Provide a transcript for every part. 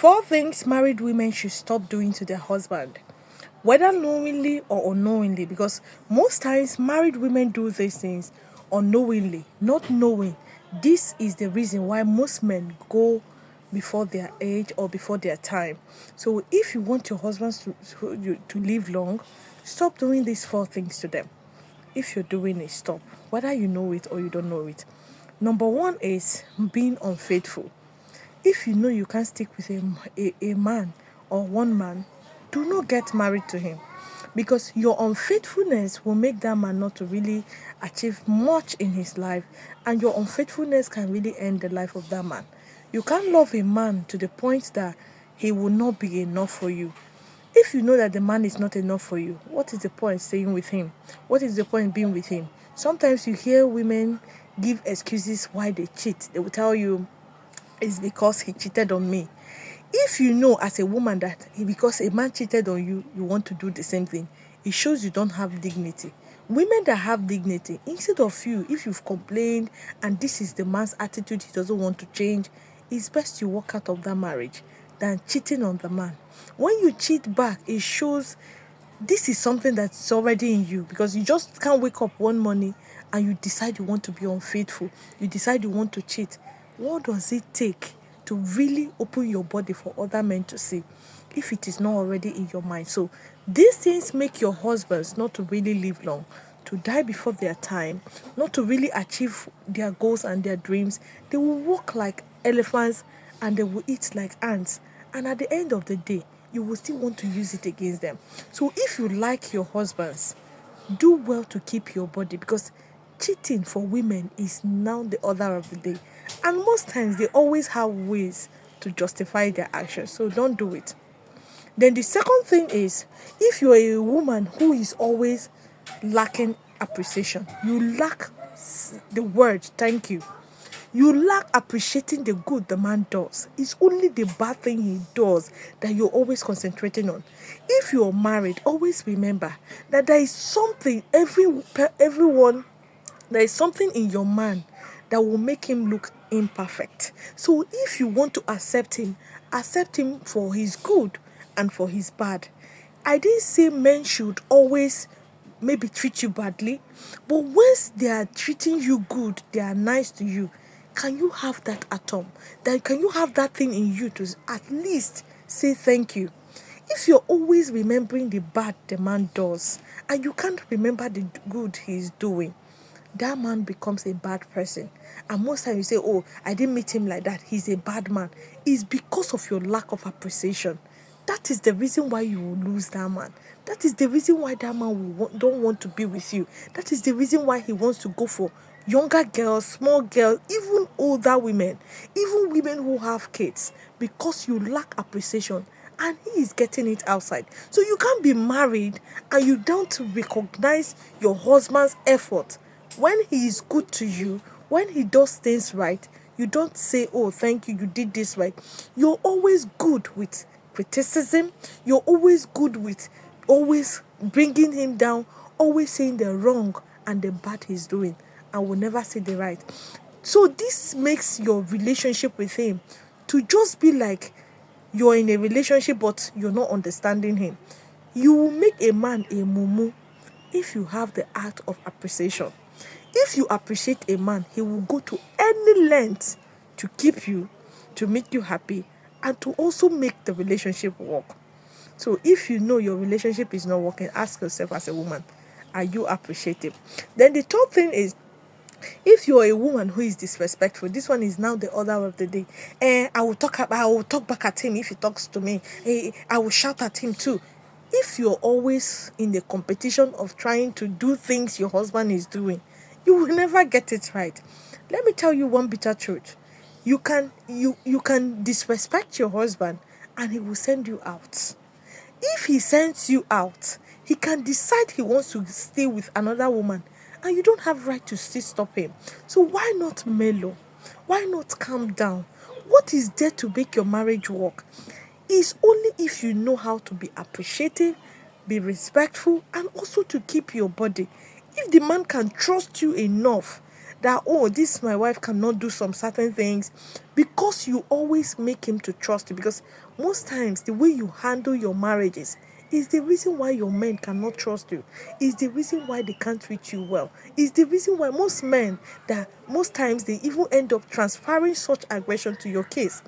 4 things married women should stop doing to their husband, whether knowingly or unknowingly, because most times married women do these things unknowingly, not knowing. This is the reason why most men go before their age or before their time. So if you want your husbands to live long, stop doing these 4 things to them. If you're doing it, stop, whether you know it or you don't know it. Number 1 is being unfaithful. If you know you can't stick with a man or one man, do not get married to him, because your unfaithfulness will make that man not to really achieve much in his life, and your unfaithfulness can really end the life of that man. You can't love a man to the point that he will not be enough for you. If you know that the man is not enough for you, what is the point staying with him? What is the point being with him? Sometimes you hear women give excuses why they cheat. They will tell you, it's because he cheated on me. If you know as a woman that because a man cheated on you, you want to do the same thing, it shows you don't have dignity. Women that have dignity, instead of you, if you've complained and this is the man's attitude, he doesn't want to change, it's best you walk out of that marriage than cheating on the man. When you cheat back, it shows this is something that's already in you, because you just can't wake up one morning and you decide you want to be unfaithful. You decide you want to cheat. What does it take to really open your body for other men to see if it is not already in your mind? So these things make your husbands not to really live long, to die before their time, not to really achieve their goals and their dreams. They will walk like elephants and they will eat like ants. And at the end of the day, you will still want to use it against them. So if you like your husbands, do well to keep your body, because cheating for women is now the order of the day. And most times they always have ways to justify their actions. So don't do it. Then the second thing is, if you're a woman who is always lacking appreciation, you lack the word thank you. You lack appreciating the good the man does. It's only the bad thing he does that you're always concentrating on. If you're married, always remember that there is something, everyone, there is something in your man that will make him look imperfect. So if you want to accept him for his good and for his bad. I didn't say men should always maybe treat you badly, but once they are treating you good, they are nice to you, can you have that atom? That can you have that thing in you to at least say thank you? If you're always remembering the bad the man does and you can't remember the good he's doing, that man becomes a bad person. And most times you say, oh, I didn't meet him like that, he's a bad man. It's because of your lack of appreciation. That is the reason why you will lose that man. That is the reason why that man don't want to be with you. That is the reason why he wants to go for younger girls, small girls, even older women, even women who have kids, because you lack appreciation and he is getting it outside. So you can't be married and you don't recognize your husband's effort. When he is good to you, when he does things right, you don't say, oh, thank you, you did this right. You're always good with criticism. You're always good with always bringing him down, always saying the wrong and the bad he's doing, and will never say the right. So this makes your relationship with him to just be like you're in a relationship but you're not understanding him. You will make a man a mumu if you have the art of appreciation. If you appreciate a man, he will go to any length to keep you, to make you happy, and to also make the relationship work. So if you know your relationship is not working, ask yourself as a woman, are you appreciative? Then the third thing is, if you're a woman who is disrespectful, this one is now the order of the day. I will talk back at him if he talks to me. I will shout at him too. If you're always in the competition of trying to do things your husband is doing, you will never get it right. Let me tell you one bitter truth. You can disrespect your husband and he will send you out. If he sends you out, he can decide he wants to stay with another woman and you don't have right to still stop him. So why not mellow? Why not calm down? What is there to make your marriage work? It's only if you know how to be appreciative, be respectful, and also to keep your body. If the man can trust you enough that, oh, this my wife cannot do some certain things, because you always make him to trust you. Because most times the way you handle your marriages is the reason why your men cannot trust you, is the reason why they can't treat you well, is the reason why most men, that most times they even end up transferring such aggression to your case.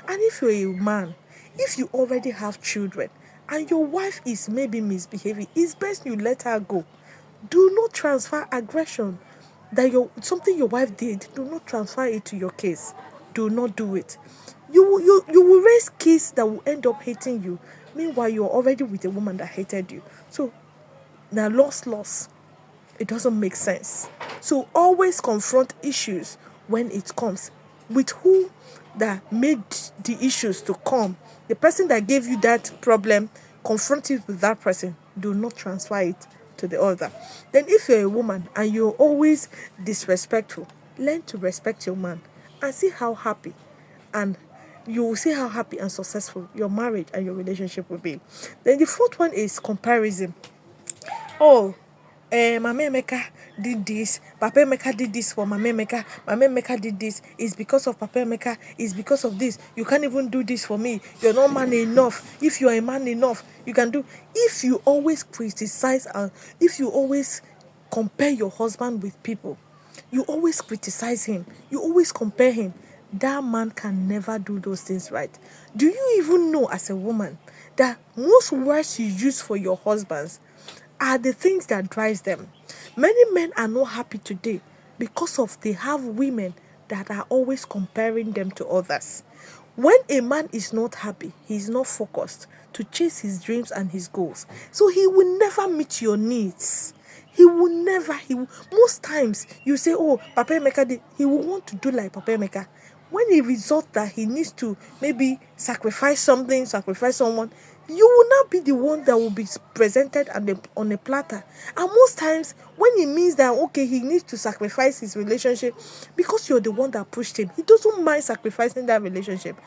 And if you're a man, if you already have children and your wife is maybe misbehaving, it's best you let her go. Do not transfer aggression that something your wife did. Do not transfer it to your case. Do not do it. You will raise kids that will end up hating you. Meanwhile, you're already with a woman that hated you. So now loss. It doesn't make sense. So always confront issues when it comes with who that made the issues to come. The person that gave you that problem, confront it with that person. Do not transfer it to the other. Then if you're a woman and you're always disrespectful, learn to respect your man and see how happy, and you will see how happy and successful your marriage and your relationship will be. Then the fourth one is comparison. Oh, Mama Emeka did this, Papa Emeka did this for Mama Emeka, Mama Emeka did this, it's because of Papa Emeka, it's because of this, you can't even do this for me, you're not man enough, if you are a man enough, you can do. If you always criticize and if you always compare your husband with people, you always criticize him, you always compare him, that man can never do those things right. Do you even know, as a woman, that most words you use for your husbands are the things that drives them? Many men are not happy today because of they have women that are always comparing them to others. When a man is not happy, he is not focused to chase his dreams and his goals. So he will never meet your needs. He will never, most times you say, oh, Papa Emeka did, he will want to do like Papa Emeka. When it results that he needs to maybe sacrifice something, sacrifice someone, you will not be the one that will be presented on a platter. And most times, when it means that, okay, he needs to sacrifice his relationship because you're the one that pushed him, he doesn't mind sacrificing that relationship.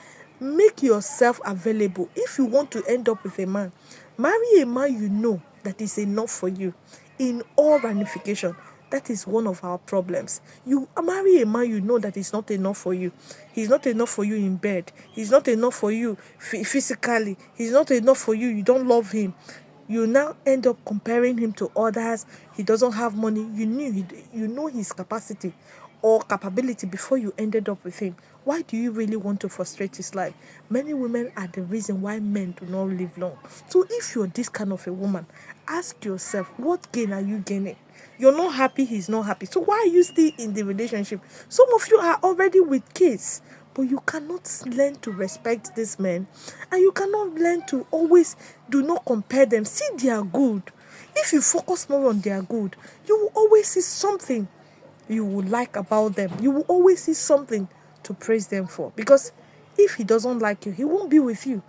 Make yourself available. If you want to end up with a man, marry a man you know that is enough for you in all ramification. That is one of our problems. You marry a man you know that is not enough for you. He's not enough for you in bed. He's not enough for you physically. He's not enough for you. You don't love him. You now end up comparing him to others. He doesn't have money. You know his capacity or capability before you ended up with him. Why do you really want to frustrate his life? Many women are the reason why men do not live long. So if you're this kind of a woman, ask yourself, what gain are you gaining? You're not happy, he's not happy. So why are you still in the relationship? Some of you are already with kids, but you cannot learn to respect this man, and you cannot learn to always do not compare them. See their good. If you focus more on their good, you will always see something you will like about them. You will always see something to praise them for. Because if he doesn't like you, he won't be with you.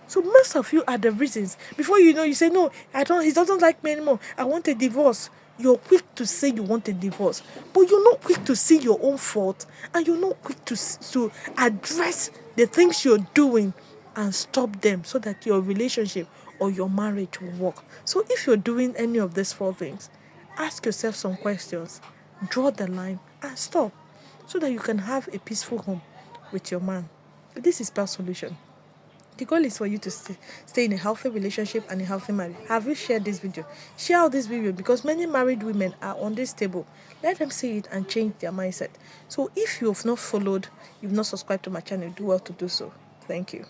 So most of you are the reasons. Before you know, you say, no, he doesn't like me anymore. I want a divorce. You're quick to say you want a divorce, but you're not quick to see your own fault, and you're not quick to address the things you're doing and stop them so that your relationship or your marriage will work. So if you're doing any of these four things, ask yourself some questions, draw the line, and stop so that you can have a peaceful home with your man. This is Pearl Solution. The goal is for you to stay in a healthy relationship and a healthy marriage. Have you shared this video? Share out this video, because many married women are on this table. Let them see it and change their mindset. So if you have not followed, you've not subscribed to my channel, do well to do so. Thank you.